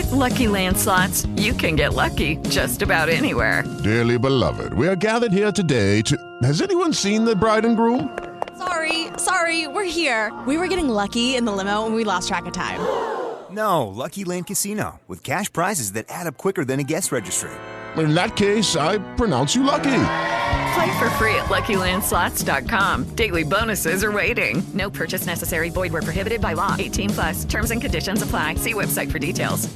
With Lucky Land Slots, you can get lucky just about anywhere. Dearly beloved, we are gathered here today to... Has anyone seen the bride and groom? Sorry, we're here. We were getting lucky in the limo and we lost track of time. No, Lucky Land Casino, with cash prizes that add up quicker than a guest registry. In that case, I pronounce you lucky. Play for free at LuckyLandSlots.com. Daily bonuses are waiting. No purchase necessary. Void where prohibited by law. 18+. Terms and conditions apply. See website for details.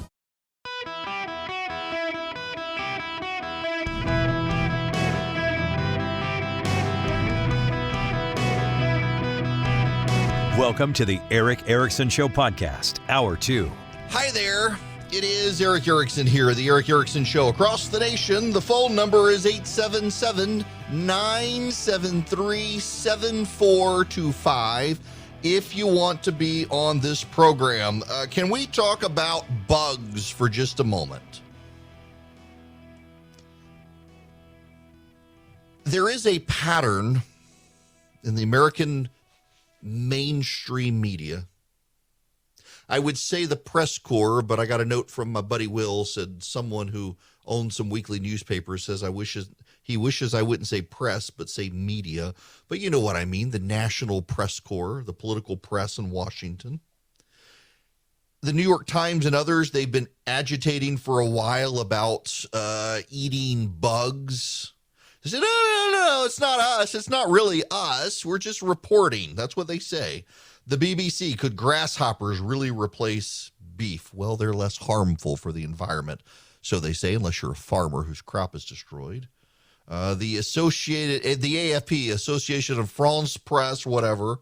Welcome to the Eric Erickson Show podcast, Hour 2. Hi there. It is Eric Erickson here, the Eric Erickson Show across the nation. The phone number is 877-973-7425 if you want to be on this program. Can we talk about bugs for just a moment? There is a pattern in the American mainstream media. I would say the press corps, but I got a note from my buddy Will, said someone who owns some weekly newspapers says he wishes I wouldn't say press, but say media. But you know what I mean, the national press corps, the political press in Washington. The New York Times and others, they've been agitating for a while about eating bugs. They said, no, it's not us. It's not really us. We're just reporting. That's what they say. The BBC, could grasshoppers really replace beef? Well, they're less harmful for the environment, so they say, unless you're a farmer whose crop is destroyed. The AFP, Association of France Press, whatever.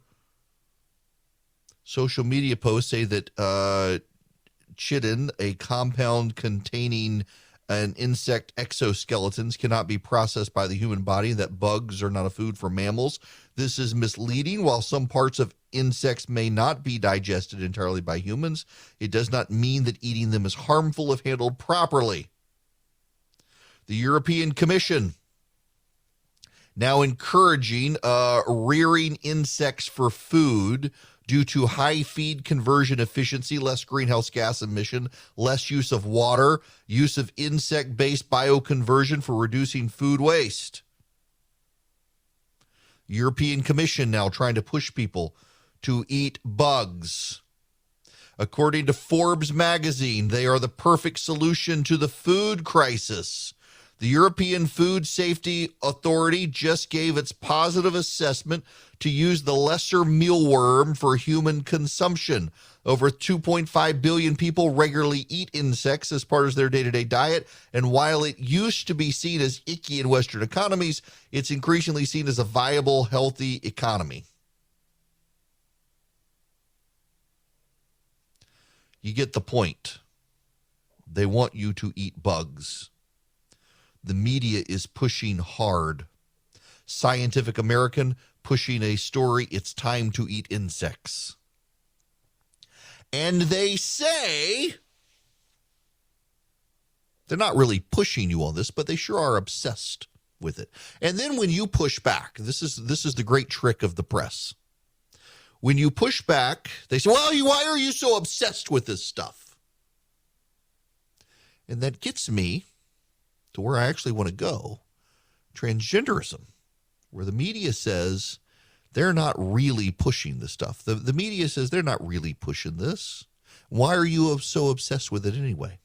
Social media posts say that chitin, a compound containing an insect exoskeletons, cannot be processed by the human body, that bugs are not a food for mammals. This is misleading. While some parts of insects may not be digested entirely by humans, it does not mean that eating them is harmful if handled properly. The European Commission now encouraging rearing insects for food due to high feed conversion efficiency, less greenhouse gas emission, less use of water, use of insect-based bioconversion for reducing food waste. European Commission now trying to push people to eat bugs. According to Forbes magazine, they are the perfect solution to the food crisis. The European Food Safety Authority just gave its positive assessment to use the lesser mealworm for human consumption. Over 2.5 billion people regularly eat insects as part of their day-to-day diet, and while it used to be seen as icky in Western economies, it's increasingly seen as a viable, healthy economy. You get the point. They want you to eat bugs. The media is pushing hard. Scientific American pushing a story, it's time to eat insects. And they say, they're not really pushing you on this, but they sure are obsessed with it. And then when you push back, this is the great trick of the press. When you push back, they say, well, why are you so obsessed with this stuff? And that gets me to where I actually want to go, transgenderism, where the media says they're not really pushing this stuff. The media says they're not really pushing this. Why are you so obsessed with it anyway?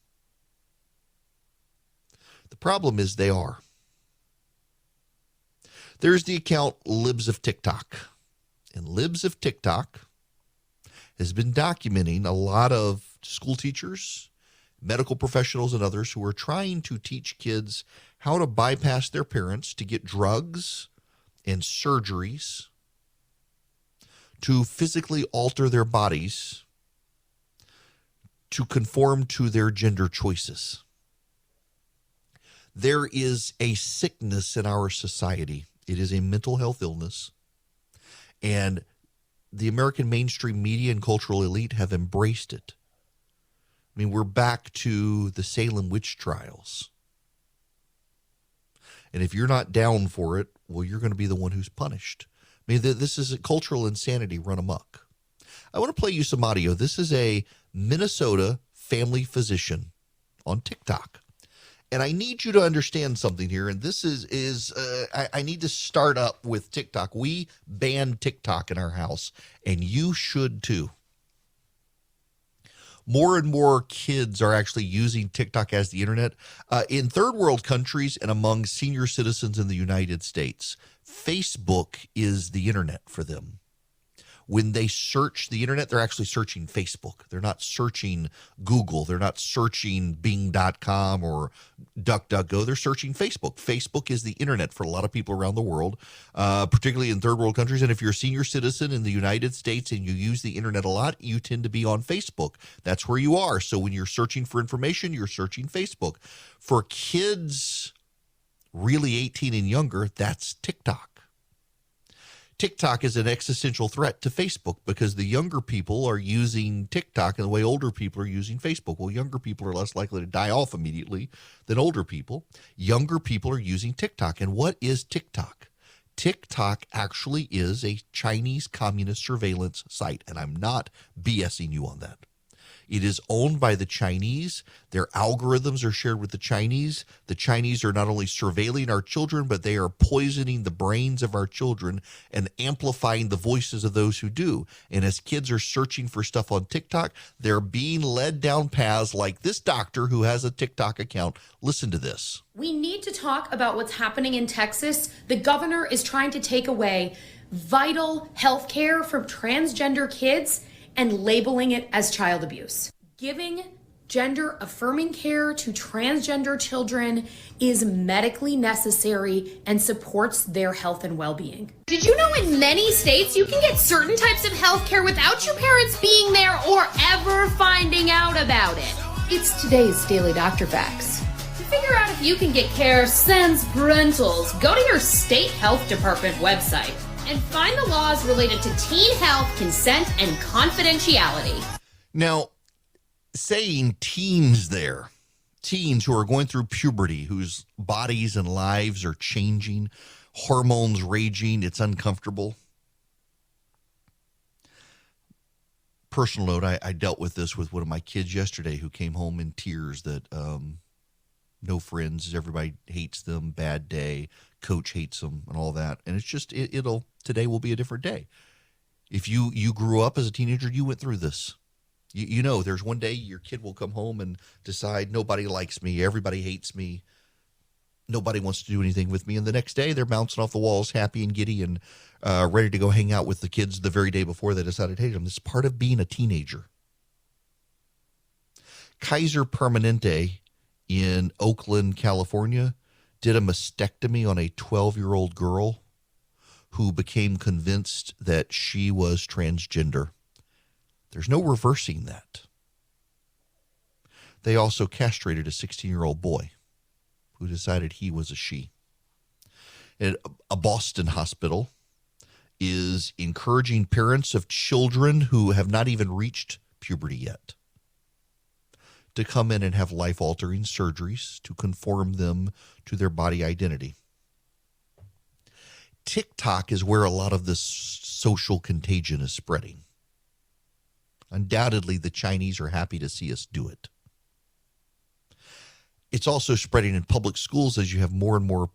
The problem is they are. There's the account Libs of TikTok. And Libs of TikTok has been documenting a lot of school teachers, medical professionals, and others who are trying to teach kids how to bypass their parents to get drugs and surgeries to physically alter their bodies to conform to their gender choices. There is a sickness in our society. It is a mental health illness. And the American mainstream media and cultural elite have embraced it. I mean, we're back to the Salem witch trials. And if you're not down for it, well, you're going to be the one who's punished. I mean, this is a cultural insanity run amok. I want to play you some audio. This is a Minnesota family physician on TikTok. And I need you to understand something here. And this I need to start up with TikTok. We banned TikTok in our house, and you should too. More and more kids are actually using TikTok as the internet. In third world countries and among senior citizens in the United States, Facebook is the internet for them. When they search the internet, they're actually searching Facebook. They're not searching Google. They're not searching Bing.com or DuckDuckGo. They're searching Facebook. Facebook is the internet for a lot of people around the world, particularly in third world countries. And if you're a senior citizen in the United States and you use the internet a lot, you tend to be on Facebook. That's where you are. So when you're searching for information, you're searching Facebook. For kids really 18 and younger, that's TikTok. TikTok is an existential threat to Facebook because the younger people are using TikTok in the way older people are using Facebook. Well, younger people are less likely to die off immediately than older people. Younger people are using TikTok. And what is TikTok? TikTok actually is a Chinese communist surveillance site, and I'm not BSing you on that. It is owned by the Chinese. Their algorithms are shared with the Chinese. The Chinese are not only surveilling our children, but they are poisoning the brains of our children and amplifying the voices of those who do. And as kids are searching for stuff on TikTok, they're being led down paths like this doctor who has a TikTok account. Listen to this. We need to talk about what's happening in Texas. The governor is trying to take away vital health care from transgender kids and labeling it as child abuse. Giving gender-affirming care to transgender children is medically necessary and supports their health and well-being. Did you know in many states you can get certain types of health care without your parents being there or ever finding out about it? It's today's Daily Doctor Facts. To figure out if you can get care sans parentals, go to your state health department website and find the laws related to teen health, consent, and confidentiality. Now, saying teens there, teens who are going through puberty, whose bodies and lives are changing, hormones raging, it's uncomfortable. Personal note, I dealt with this with one of my kids yesterday who came home in tears that no friends, everybody hates them, bad day, coach hates them and all that. And it's just, today will be a different day. If you grew up as a teenager, you went through this. You know, there's one day your kid will come home and decide nobody likes me, everybody hates me, nobody wants to do anything with me. And the next day they're bouncing off the walls, happy and giddy and ready to go hang out with the kids the very day before they decided to hate them. This is part of being a teenager. Kaiser Permanente in Oakland, California, did a mastectomy on a 12-year-old girl who became convinced that she was transgender. There's no reversing that. They also castrated a 16-year-old boy who decided he was a she. And a Boston hospital is encouraging parents of children who have not even reached puberty yet to come in and have life-altering surgeries to conform them to their body identity. TikTok is where a lot of this social contagion is spreading. Undoubtedly, the Chinese are happy to see us do it. It's also spreading in public schools as you have more and more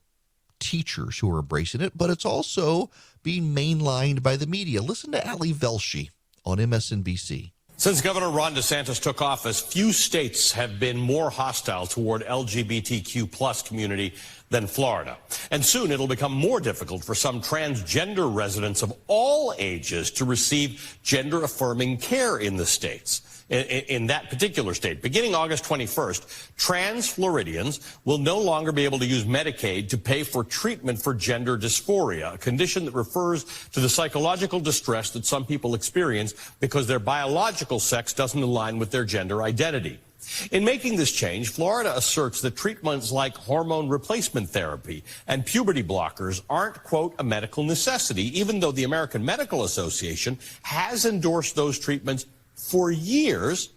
teachers who are embracing it, but it's also being mainlined by the media. Listen to Ali Velshi on MSNBC. Since Governor Ron DeSantis took office, few states have been more hostile toward LGBTQ plus community than Florida. And soon it'll become more difficult for some transgender residents of all ages to receive gender-affirming care in the states. In that particular state, beginning August 21st, trans Floridians will no longer be able to use Medicaid to pay for treatment for gender dysphoria, a condition that refers to the psychological distress that some people experience because their biological sex doesn't align with their gender identity. In making this change, Florida asserts that treatments like hormone replacement therapy and puberty blockers aren't, quote, a medical necessity, even though the American Medical Association has endorsed those treatments for years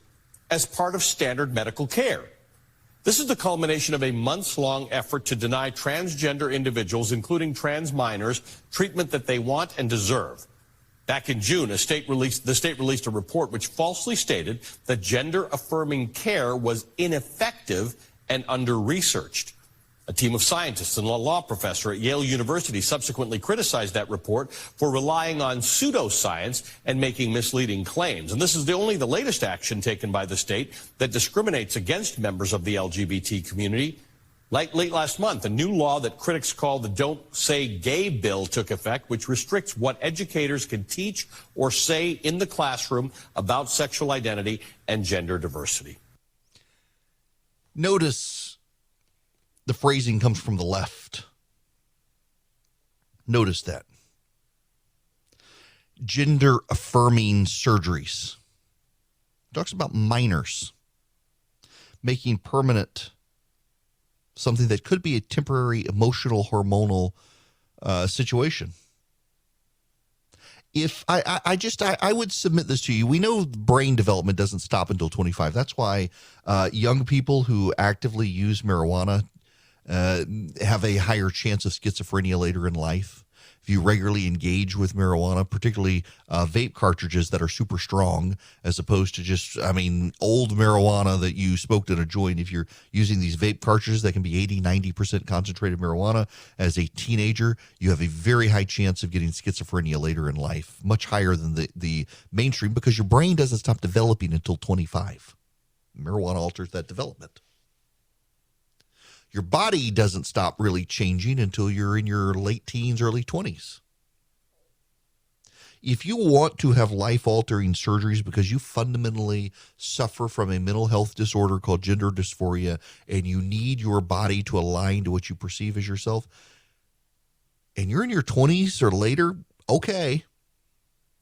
as part of standard medical care. This is the culmination of a months-long effort to deny transgender individuals, including trans minors, treatment that they want and deserve. Back in June, the state released a report which falsely stated that gender-affirming care was ineffective and under-researched. A team of scientists and a law professor at Yale University subsequently criticized that report for relying on pseudoscience and making misleading claims. And this is only the latest action taken by the state that discriminates against members of the LGBT community. Late last month, a new law that critics call the Don't Say Gay bill took effect, which restricts what educators can teach or say in the classroom about sexual identity and gender diversity. Notice the phrasing comes from the left. Notice that. Gender-affirming surgeries. It talks about minors making permanent something that could be a temporary emotional hormonal situation. If I would submit this to you. We know brain development doesn't stop until 25. That's why young people who actively use marijuana have a higher chance of schizophrenia later in life. If you regularly engage with marijuana, particularly vape cartridges that are super strong, as opposed to just, old marijuana that you smoked in a joint. If you're using these vape cartridges that can be 80-90% concentrated marijuana as a teenager, you have a very high chance of getting schizophrenia later in life, much higher than the mainstream, because your brain doesn't stop developing until 25. Marijuana alters that development. Your body doesn't stop really changing until you're in your late teens, early 20s. If you want to have life-altering surgeries because you fundamentally suffer from a mental health disorder called gender dysphoria, and you need your body to align to what you perceive as yourself, and you're in your 20s or later, okay,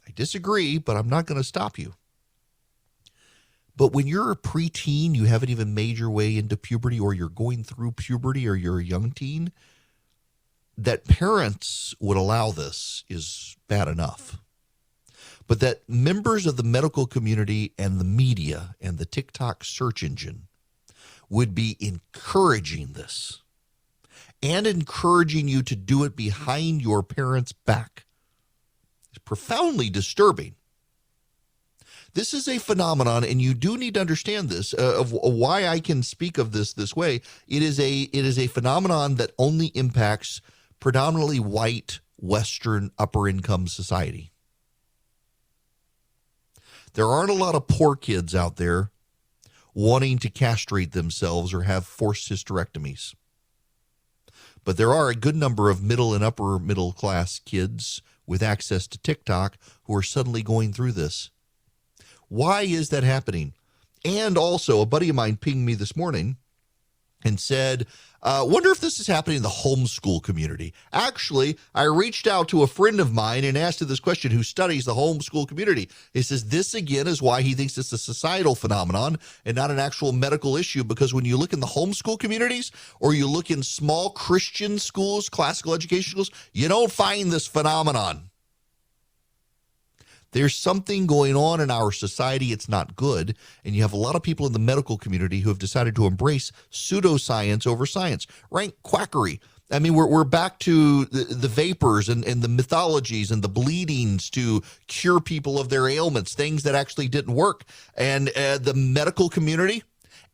I disagree, but I'm not going to stop you. But when you're a preteen, you haven't even made your way into puberty, or you're going through puberty, or you're a young teen, that parents would allow this is bad enough. But that members of the medical community and the media and the TikTok search engine would be encouraging this and encouraging you to do it behind your parents' back is profoundly disturbing. This is a phenomenon, and you do need to understand this, of why I can speak of this way. It is a phenomenon that only impacts predominantly white, Western, upper-income society. There aren't a lot of poor kids out there wanting to castrate themselves or have forced hysterectomies. But there are a good number of middle and upper middle class kids with access to TikTok who are suddenly going through this. Why is that happening? And also, a buddy of mine pinged me this morning and said, wonder if this is happening in the homeschool community. Actually, I reached out to a friend of mine and asked him this question who studies the homeschool community. He says this, again, is why he thinks it's a societal phenomenon and not an actual medical issue, because when you look in the homeschool communities or you look in small Christian schools, classical education schools, you don't find this phenomenon. There's something going on in our society. It's not good. And you have a lot of people in the medical community who have decided to embrace pseudoscience over science, rank quackery. I mean, we're back to the vapors and the mythologies and the bleedings to cure people of their ailments, things that actually didn't work. And the medical community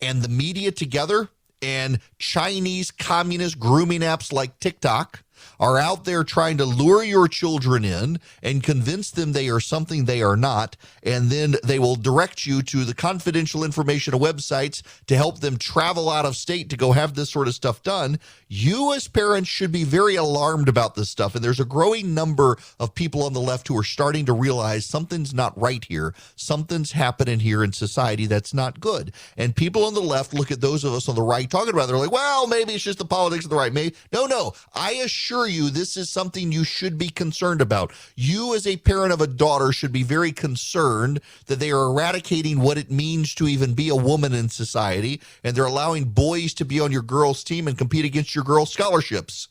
and the media together and Chinese communist grooming apps like TikTok are out there trying to lure your children in and convince them they are something they are not, and then they will direct you to the confidential information of websites to help them travel out of state to go have this sort of stuff done. You as parents should be very alarmed about this stuff, and there's a growing number of people on the left who are starting to realize something's not right here. Something's happening here in society that's not good. And people on the left look at those of us on the right talking about it. They're like, well, maybe it's just the politics of the right. Maybe. No. I assure you this is something you should be concerned about. You as a parent of a daughter should be very concerned that they are eradicating what it means to even be a woman in society, and they're allowing boys to be on your girls' team and compete against your girls' scholarships.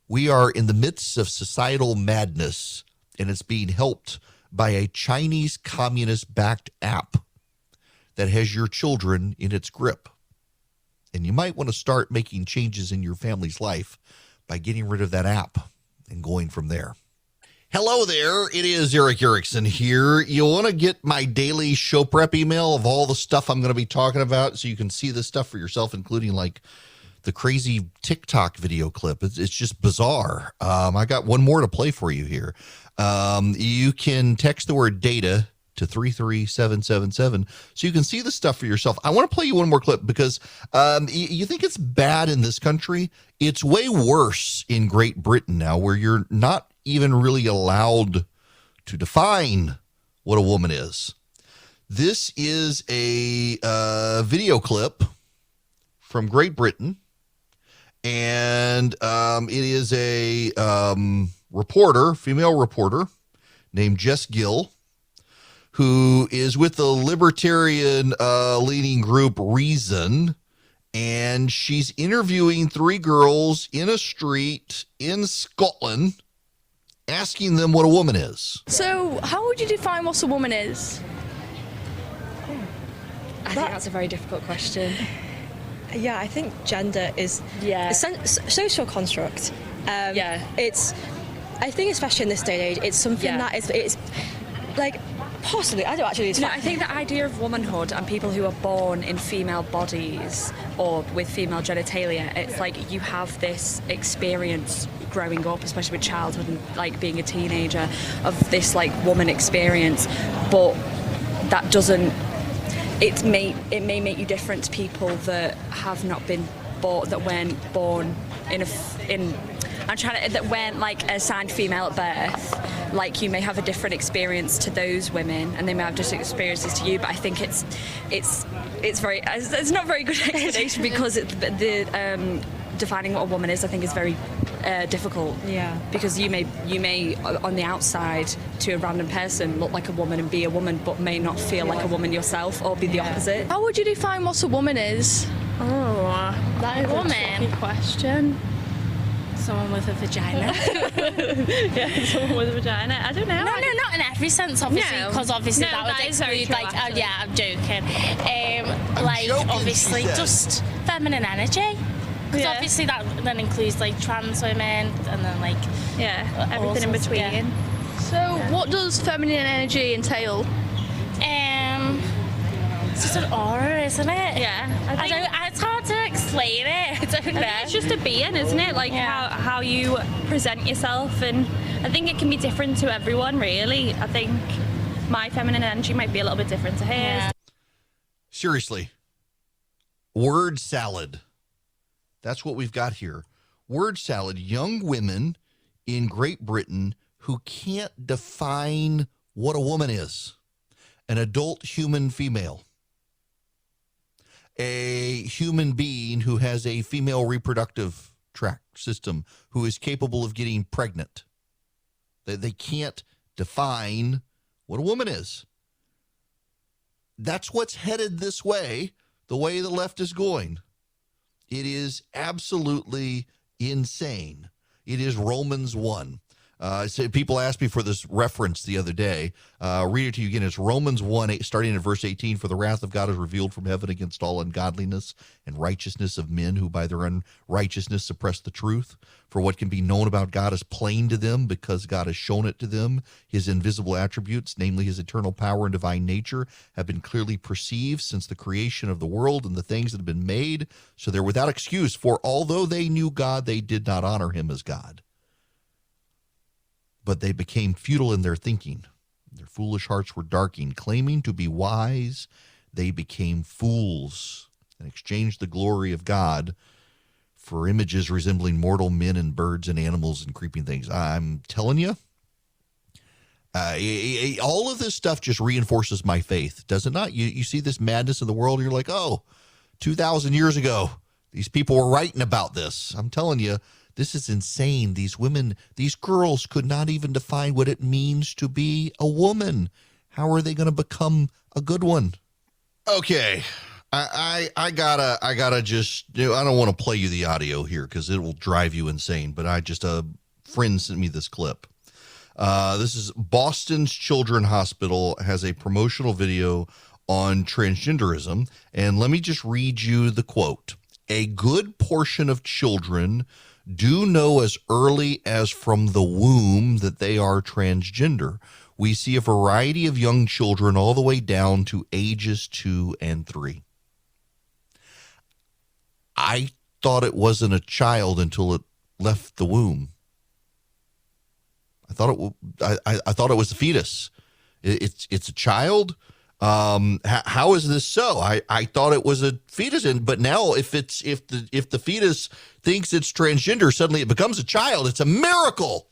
We are in the midst of societal madness, and it's being helped by a Chinese communist-backed app that has your children in its grip. And you might want to start making changes in your family's life by getting rid of that app and going from there. Hello there. It is Eric Erickson here. You want to get my daily show prep email of all the stuff I'm going to be talking about so you can see this stuff for yourself, including like the crazy TikTok video clip. It's just bizarre. I got one more to play for you here. You can text the word data to 33777 so you can see the stuff for yourself. I want to play you one more clip because you think it's bad in this country. It's way worse in Great Britain now, where you're not even really allowed to define what a woman is. This is a video clip from Great Britain, and it is a female reporter named Jess Gill, who is with the libertarian leading group Reason, and she's interviewing three girls in a street in Scotland, asking them what a woman is. So, how would you define what a woman is? I think that's a very difficult question. Yeah, I think gender is a social construct. It's, I think, especially in this day and age, it's something that it's like possibly. I don't actually. No, I think the idea of womanhood and people who are born in female bodies or with female genitalia, it's like you have this experience growing up, especially with childhood and like being a teenager, of this like woman experience, but that doesn't. It may make you different to people that have not been born, that weren't born that weren't like assigned female at birth. Like you may have a different experience to those women, and they may have different experiences to you. But I think it's not a very good explanation because defining what a woman is, I think, is very difficult. Yeah. Because you may on the outside to a random person look like a woman and be a woman, but may not feel like a woman yourself, or be the opposite. How would you define what a woman is? Oh, that is a tricky question. Someone with a vagina. Yeah, someone with a vagina. I don't know. No, not in every sense, obviously, because obviously that would exclude, like, I'm joking. Obviously, just feminine energy. Because obviously that then includes, like, trans women and then, like... Yeah, everything in between. Yeah. So, what does feminine energy entail? It's just an aura, isn't it? Yeah. It's hard to explain it. I don't know. It's just a being, isn't it? Like how you present yourself, and I think it can be different to everyone, really. I think my feminine energy might be a little bit different to hers. Yeah. Seriously. Word salad. That's what we've got here. Word salad. Young women in Great Britain who can't define what a woman is. An adult human female. A human being who has a female reproductive tract system, who is capable of getting pregnant. They can't define what a woman is. That's what's headed this way, the way the left is going. It is absolutely insane. It is Romans 1. So people asked me for this reference the other day. Read it to you again. It's Romans 1, starting at verse 18. For the wrath of God is revealed from heaven against all ungodliness and righteousness of men who by their unrighteousness suppress the truth. For what can be known about God is plain to them because God has shown it to them. His invisible attributes, namely his eternal power and divine nature, have been clearly perceived since the creation of the world and the things that have been made. So they're without excuse. For although they knew God, they did not honor him as God. But they became futile in their thinking. Their foolish hearts were darkened. Claiming to be wise, they became fools and exchanged the glory of God for images resembling mortal men and birds and animals and creeping things. I'm telling you, all of this stuff just reinforces my faith, does it not? You see this madness in the world, and you're like, oh, 2,000 years ago, these people were writing about this. I'm telling you, this is insane. These women, these girls could not even define what it means to be a woman. How are they going to become a good one? Okay. I gotta just, I don't want to play you the audio here because it will drive you insane, but a friend sent me this clip. This is Boston's Children's Hospital has a promotional video on transgenderism. And let me just read you the quote. A good portion of children do know as early as from the womb that they are transgender. We see a variety of young children all the way down to ages 2 and 3. I thought it wasn't a child until it left the womb. I thought it was a fetus. It's a child. How is this so? I thought it was a fetus, but now if the fetus thinks it's transgender, suddenly it becomes a child. It's a miracle.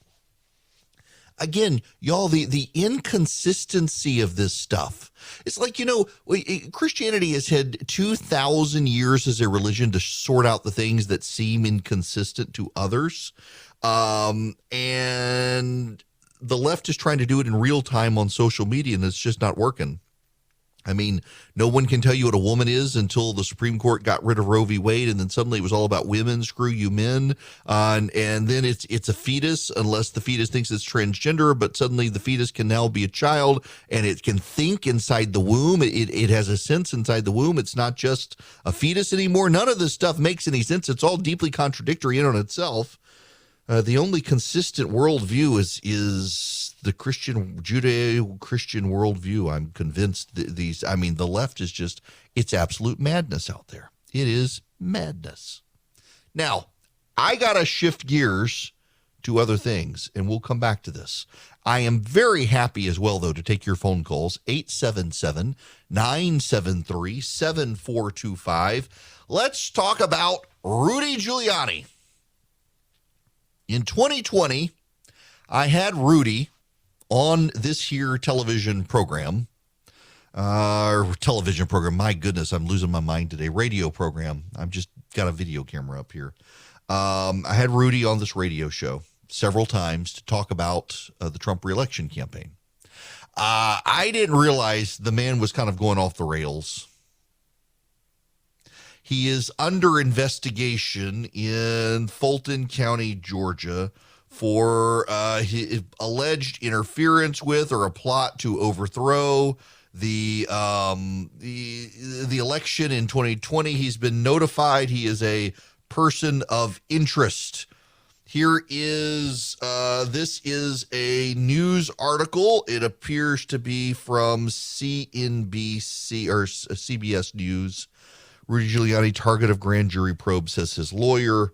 Again, y'all, the inconsistency of this stuff. It's like, Christianity has had 2,000 years as a religion to sort out the things that seem inconsistent to others. And the left is trying to do it in real time on social media, and it's just not working. I mean, no one can tell you what a woman is until the Supreme Court got rid of Roe v. Wade, and then suddenly it was all about women, screw you men, and then it's a fetus unless the fetus thinks it's transgender, but suddenly the fetus can now be a child, and it can think inside the womb. It has a sense inside the womb. It's not just a fetus anymore. None of this stuff makes any sense. It's all deeply contradictory in on itself. The only consistent worldview is the Judeo-Christian worldview. I'm convinced the left is just, it's absolute madness out there. It is madness. Now, I got to shift gears to other things, and we'll come back to this. I am very happy as well, though, to take your phone calls, 877-973-7425. Let's talk about Rudy Giuliani. In 2020, I had Rudy on this here television program. My goodness, I'm losing my mind today. Radio program. I've just got a video camera up here. I had Rudy on this radio show several times to talk about the Trump reelection campaign. I didn't realize the man was kind of going off the rails. He is under investigation in Fulton County, Georgia, for his alleged interference with or a plot to overthrow the election in 2020. He's been notified he is a person of interest. Here is this is a news article. It appears to be from CNBC or CBS News. Rudy Giuliani, target of grand jury probe, says his lawyer.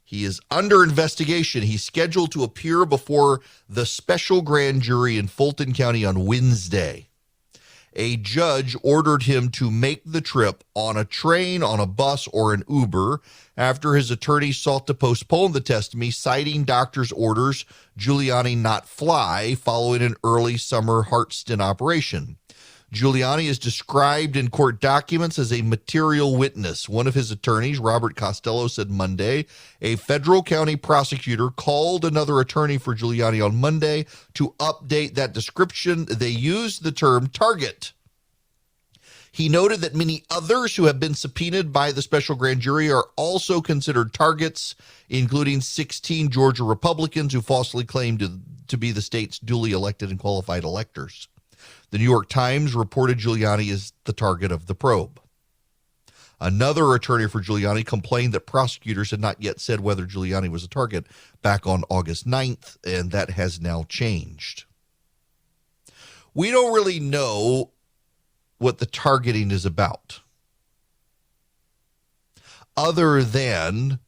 He is under investigation. He's scheduled to appear before the special grand jury in Fulton County on Wednesday. A judge ordered him to make the trip on a train, on a bus, or an Uber after his attorney sought to postpone the testimony, citing doctor's orders Giuliani not fly following an early summer heart stent operation. Giuliani is described in court documents as a material witness. One of his attorneys, Robert Costello, said Monday a federal county prosecutor called another attorney for Giuliani on Monday to update that description. They used the term target. He noted that many others who have been subpoenaed by the special grand jury are also considered targets, including 16 Georgia Republicans who falsely claimed to be the state's duly elected and qualified electors. The New York Times reported Giuliani is the target of the probe. Another attorney for Giuliani complained that prosecutors had not yet said whether Giuliani was a target back on August 9th, and that has now changed. We don't really know what the targeting is about, other than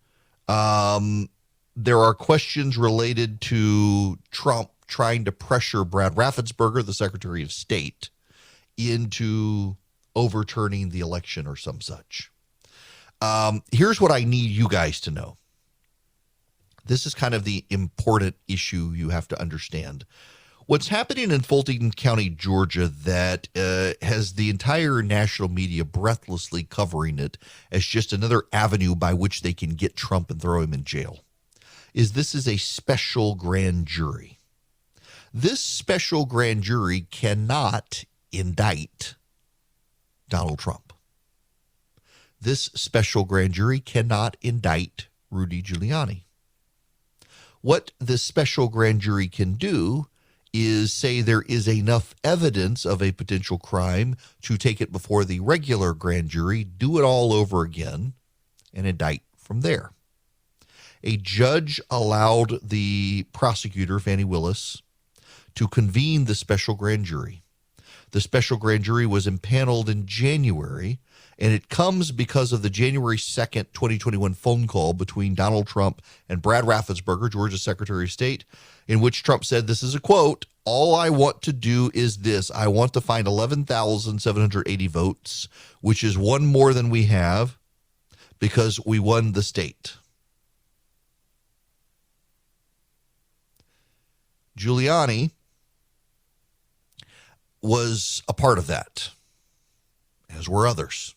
there are questions related to Trump trying to pressure Brad Raffensperger, the Secretary of State, into overturning the election or some such. Here's what I need you guys to know. This is kind of the important issue you have to understand. What's happening in Fulton County, Georgia, that has the entire national media breathlessly covering it as just another avenue by which they can get Trump and throw him in jail, is this is a special grand jury. This special grand jury cannot indict Donald Trump. This special grand jury cannot indict Rudy Giuliani. What this special grand jury can do is say there is enough evidence of a potential crime to take it before the regular grand jury, do it all over again, and indict from there. a judge allowed the prosecutor, Fani Willis, to convene the special grand jury. The special grand jury was impaneled in January, and it comes because of the January 2nd, 2021 phone call between Donald Trump and Brad Raffensperger, Georgia's Secretary of State, in which Trump said, this is a quote, "All I want to do is this. I want to find 11,780 votes, which is one more than we have because we won the state." Giuliani was a part of that, as were others.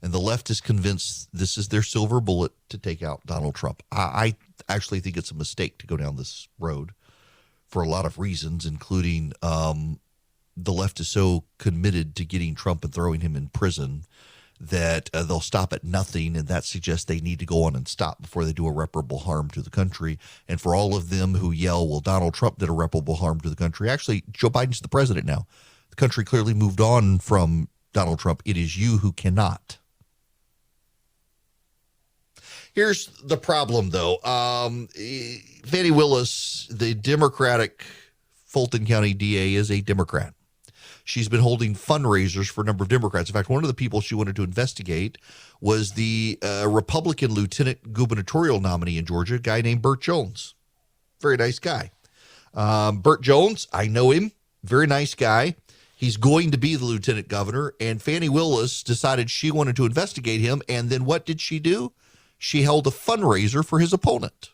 And the left is convinced this is their silver bullet to take out Donald Trump. I actually think it's a mistake to go down this road for a lot of reasons, including the left is so committed to getting Trump and throwing him in prison that they'll stop at nothing, and that suggests they need to go on and stop before they do irreparable harm to the country. And for all of them who yell, well, Donald Trump did irreparable harm to the country, actually, Joe Biden's the president now. The country clearly moved on from Donald Trump. It is you who cannot. Here's the problem, though. Fani Willis, the Democratic Fulton County DA, is a Democrat. She's been holding fundraisers for a number of Democrats. In fact, one of the people she wanted to investigate was the Republican lieutenant gubernatorial nominee in Georgia, a guy named Burt Jones. Very nice guy. Burt Jones, I know him. Very nice guy. He's going to be the lieutenant governor, and Fani Willis decided she wanted to investigate him, and then what did she do? She held a fundraiser for his opponent.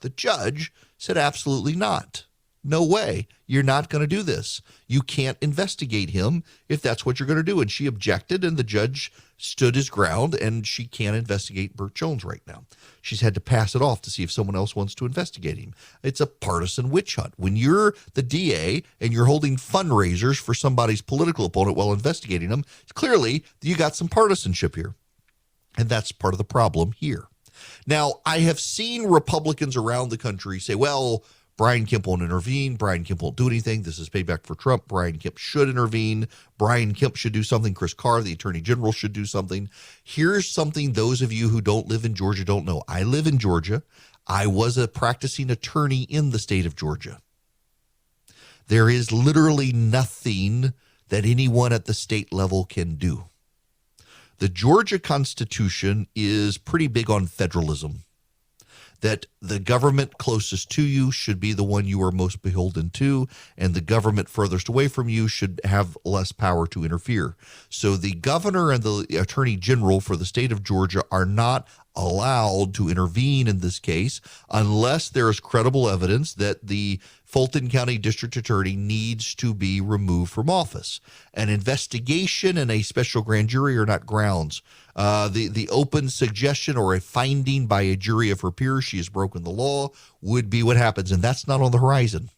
The judge said, absolutely not. No way. You're not going to do this. You can't investigate him if that's what you're going to do. And she objected, and the judge stood his ground, and she can't investigate Burt Jones right now. She's had to pass it off to see if someone else wants to investigate him. It's a partisan witch hunt. When you're the DA and you're holding fundraisers for somebody's political opponent while investigating them, clearly you got some partisanship here. And that's part of the problem here. Now, I have seen Republicans around the country say, well, Brian Kemp won't intervene. Brian Kemp won't do anything. This is payback for Trump. Brian Kemp should intervene. Brian Kemp should do something. Chris Carr, the attorney general, should do something. Here's something those of you who don't live in Georgia don't know. I live in Georgia. I was a practicing attorney in the state of Georgia. There is literally nothing that anyone at the state level can do. The Georgia Constitution is pretty big on federalism, that the government closest to you should be the one you are most beholden to, and the government furthest away from you should have less power to interfere. So the governor and the attorney general for the state of Georgia are not allowed to intervene in this case unless there is credible evidence that the Fulton County District Attorney needs to be removed from office. An investigation and a special grand jury are not grounds. The open suggestion or a finding by a jury of her peers she has broken the law would be what happens, and that's not on the horizon.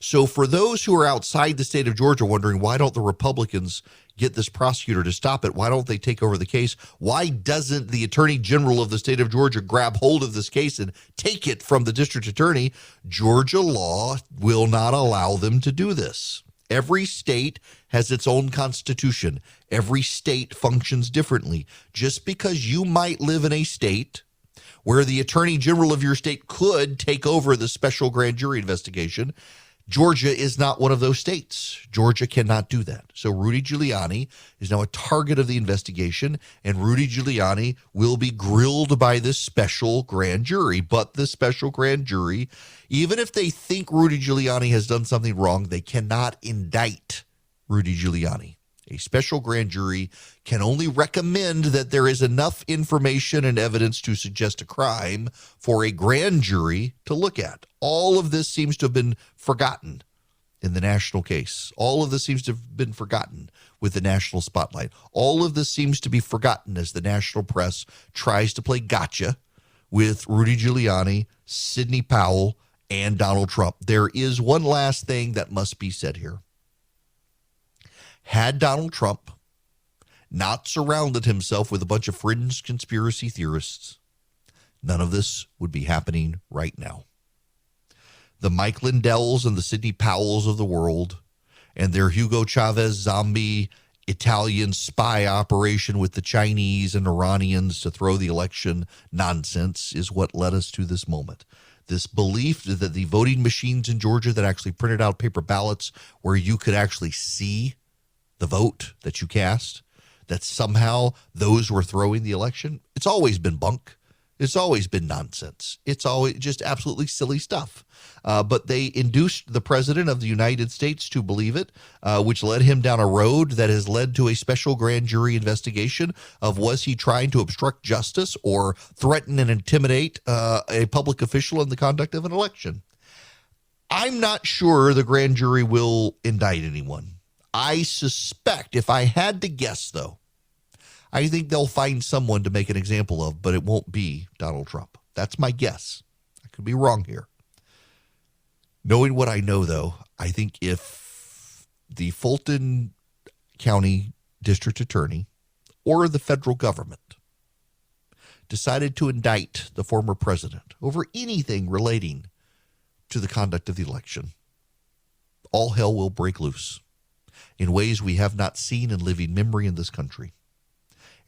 So for those who are outside the state of Georgia wondering, why don't the Republicans get this prosecutor to stop it? Why don't they take over the case? Why doesn't the attorney general of the state of Georgia grab hold of this case and take it from the district attorney? Georgia law will not allow them to do this. Every state has its own constitution. Every state functions differently. Just because you might live in a state where the attorney general of your state could take over the special grand jury investigation, Georgia is not one of those states. Georgia cannot do that. So Rudy Giuliani is now a target of the investigation, and Rudy Giuliani will be grilled by this special grand jury. But the special grand jury, even if they think Rudy Giuliani has done something wrong, they cannot indict Rudy Giuliani. A special grand jury can only recommend that there is enough information and evidence to suggest a crime for a grand jury to look at. All of this seems to have been forgotten in the national case. All of this seems to have been forgotten with the national spotlight. All of this seems to be forgotten as the national press tries to play gotcha with Rudy Giuliani, Sidney Powell, and Donald Trump. There is one last thing that must be said here. Had Donald Trump not surrounded himself with a bunch of fringe conspiracy theorists, none of this would be happening right now. The Mike Lindells and the Sidney Powells of the world and their Hugo Chavez zombie Italian spy operation with the Chinese and Iranians to throw the election nonsense is what led us to this moment. This belief that the voting machines in Georgia that actually printed out paper ballots where you could actually see the vote that you cast, that somehow those were throwing the election, it's always been bunk. It's always been nonsense. It's always just absolutely silly stuff. But they induced the president of the United States to believe it, which led him down a road that has led to a special grand jury investigation of was he trying to obstruct justice or threaten and intimidate a public official in the conduct of an election. I'm not sure the grand jury will indict anyone. I suspect, if I had to guess, though, I think they'll find someone to make an example of, but it won't be Donald Trump. That's my guess. I could be wrong here. Knowing what I know, though, I think if the Fulton County District Attorney or the federal government decided to indict the former president over anything relating to the conduct of the election, all hell will break loose in ways we have not seen in living memory in this country.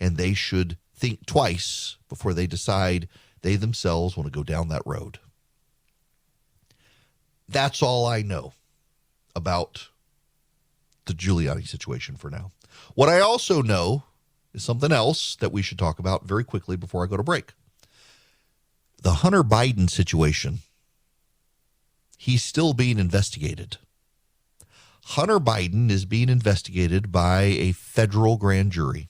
And they should think twice before they decide they themselves want to go down that road. That's all I know about the Giuliani situation for now. What I also know is something else that we should talk about very quickly before I go to break. The Hunter Biden situation. He's still being investigated. Hunter Biden is being investigated by a federal grand jury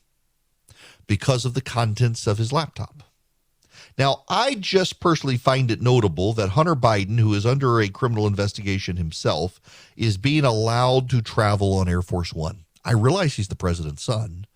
because of the contents of his laptop. Now, I just personally find it notable that Hunter Biden, who is under a criminal investigation himself, is being allowed to travel on Air Force One. I realize he's the president's son,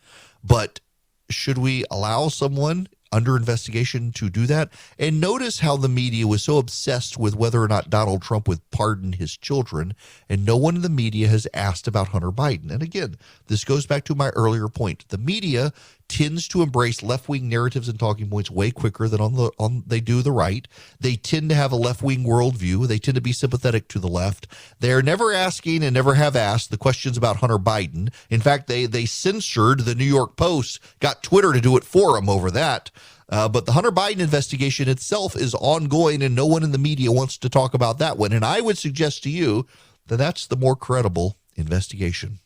but should we allow someone under investigation to do that? And notice how the media was so obsessed with whether or not Donald Trump would pardon his children, and no one in the media has asked about Hunter Biden. And again, this goes back to my earlier point. The media tends to embrace left-wing narratives and talking points way quicker than they do the right. They tend to have a left-wing worldview. They tend to be sympathetic to the left. They're never asking and never have asked the questions about Hunter Biden. In fact, they censored the New York Post, got Twitter to do it for them over that. But the Hunter Biden investigation itself is ongoing, and no one in the media wants to talk about that one. And I would suggest to you that that's the more credible investigation.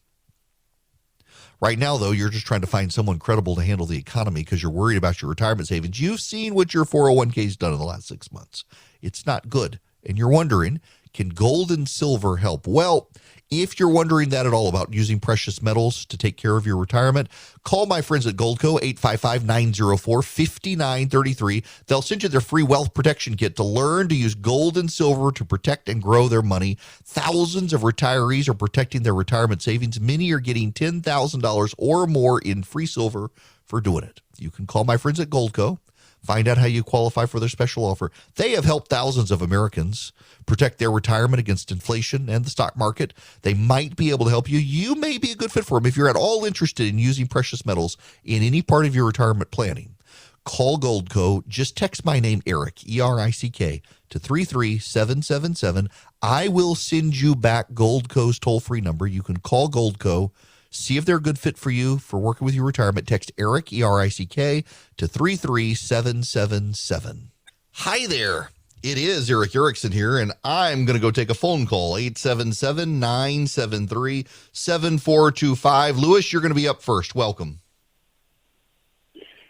Right now, though, you're just trying to find someone credible to handle the economy because you're worried about your retirement savings. You've seen what your 401k's done in the last 6 months. It's not good. And you're wondering, can gold and silver help? Well, if you're wondering that at all about using precious metals to take care of your retirement, call my friends at Goldco, 855-904-5933. They'll send you their free wealth protection kit to learn to use gold and silver to protect and grow their money. Thousands of retirees are protecting their retirement savings. Many are getting $10,000 or more in free silver for doing it. You can call my friends at Goldco. Find out how you qualify for their special offer. They have helped thousands of Americans protect their retirement against inflation and the stock market. They might be able to help you. You may be a good fit for them if you're at all interested in using precious metals in any part of your retirement planning. Call Goldco. Just text my name, Eric, E-R-I-C-K, to 33777. I will send you back Goldco's toll-free number. You can call Goldco. See if they're a good fit for you for working with your retirement. Text Eric, E-R-I-C-K, to 33777. Hi there. It is Eric Erickson here, and I'm going to go take a phone call, 877-973-7425. Lewis, you're going to be up first. Welcome.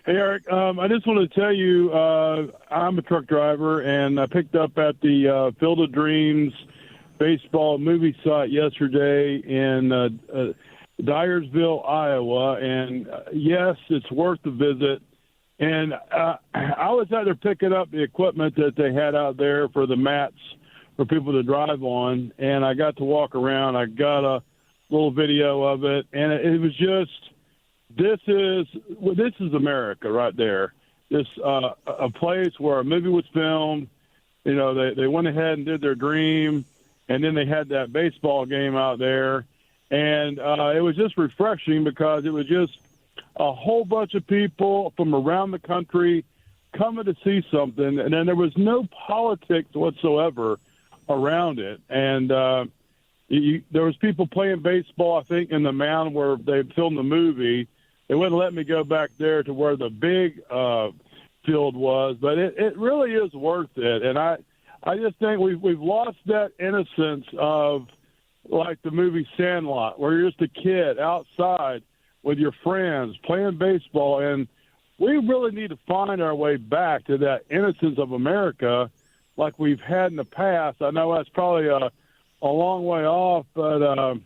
Hey, Eric. I just want to tell you I'm a truck driver, and I picked up at the Field of Dreams baseball movie site yesterday in Dyersville, Iowa, and yes, it's worth the visit. And I was out there picking up the equipment that they had out there for the mats for people to drive on, and I got to walk around. I got a little video of it, and it was just this is America right there. This a place where a movie was filmed. You know, they went ahead and did their dream, and then they had that baseball game out there. And it was just refreshing because it was just a whole bunch of people from around the country coming to see something. And then there was no politics whatsoever around it. And, there was people playing baseball, I think, in the mound where they filmed the movie. They wouldn't let me go back there to where the big field was, but it really is worth it. And I just think we've lost that innocence of like the movie Sandlot, where you're just a kid outside with your friends playing baseball, and we really need to find our way back to that innocence of America like we've had in the past. I know that's probably a long way off, but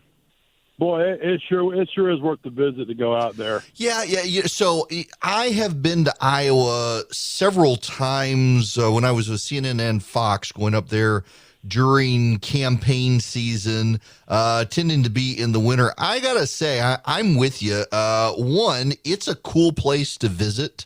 boy, it sure is worth the visit to go out there. Yeah. So I have been to Iowa several times when I was with CNN and Fox, going up there during campaign season, tending to be in the winter. I gotta say, I'm with you. One, it's a cool place to visit.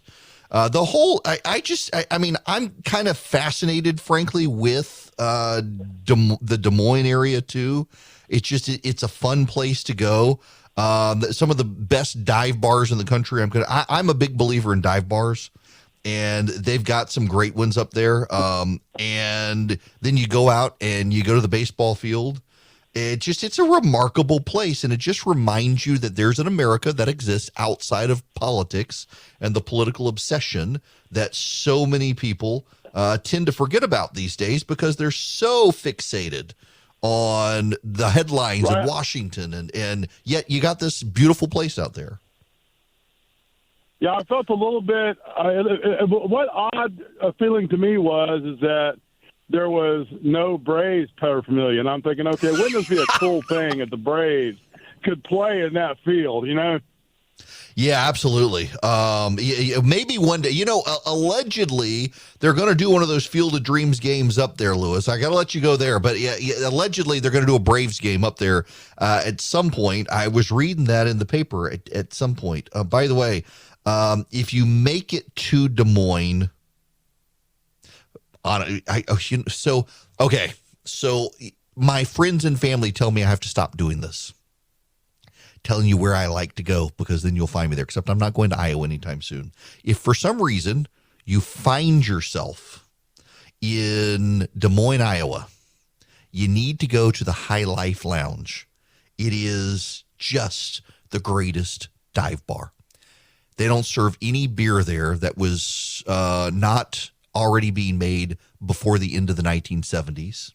The whole, I'm kind of fascinated, frankly, with the Des Moines area too. It's a fun place to go. Some of the best dive bars in the country. I'm a big believer in dive bars, and they've got some great ones up there. And then you go out and you go to the baseball field. It's a remarkable place, and it just reminds you that there's an America that exists outside of politics and the political obsession that so many people tend to forget about these days because they're so fixated on the headlines in Washington, and yet you got this beautiful place out there. Yeah, I felt a little bit. What odd feeling to me is that there was no Braves paraphernalia, and I'm thinking, okay, wouldn't this be a cool thing if the Braves could play in that field? You know? Yeah, absolutely. Maybe one day. Allegedly they're going to do one of those Field of Dreams games up there, Lewis. I got to let you go there, but yeah, allegedly they're going to do a Braves game up there at some point. I was reading that in the paper at some point. By the way, if you make it to Des Moines, so my friends and family tell me I have to stop doing this, telling you where I like to go, because then you'll find me there, except I'm not going to Iowa anytime soon. If for some reason you find yourself in Des Moines, Iowa, you need to go to the High Life Lounge. It is just the greatest dive bar. They don't serve any beer there that was not already being made before the end of the 1970s.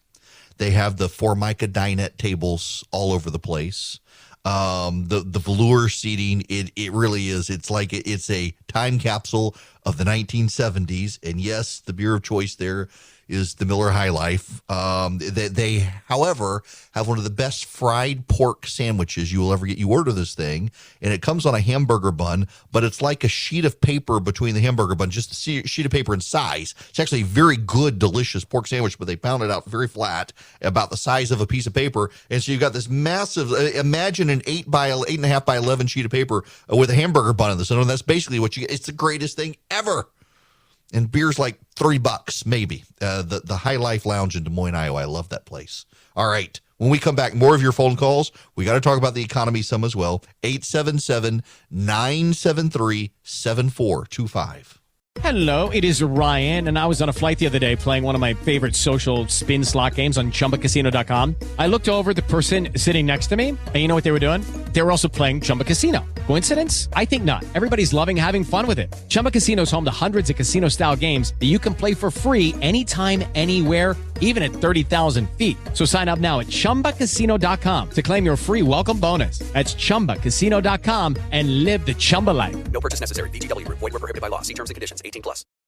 They have the Formica dinette tables all over the place. The velour seating, it really is. It's like it's a time capsule of the 1970s. And yes, the beer of choice there is the Miller High Life. They, however, have one of the best fried pork sandwiches you will ever get. You order this thing, and it comes on a hamburger bun, but it's like a sheet of paper between the hamburger bun, just a sheet of paper in size. It's actually a very good, delicious pork sandwich, but they pound it out very flat, about the size of a piece of paper. And so you've got this massive, imagine an 8.5 by 11 sheet of paper with a hamburger bun in the center, and that's basically what you get. It's the greatest thing ever. And beer's like $3, maybe. The High Life Lounge in Des Moines, Iowa. I love that place. All right. When we come back, more of your phone calls. We got to talk about the economy some as well. 877-973-7425. Hello, it is Ryan, and I was on a flight the other day playing one of my favorite social spin slot games on ChumbaCasino.com. I looked over at the person sitting next to me, and you know what they were doing? They were also playing Chumba Casino. Coincidence? I think not. Everybody's loving having fun with it. Chumba Casino is home to hundreds of casino-style games that you can play for free anytime, anywhere, even at 30,000 feet. So sign up now at ChumbaCasino.com to claim your free welcome bonus. That's ChumbaCasino.com and live the Chumba life. No purchase necessary. VGW. Void where prohibited by law. See terms and conditions. 18+.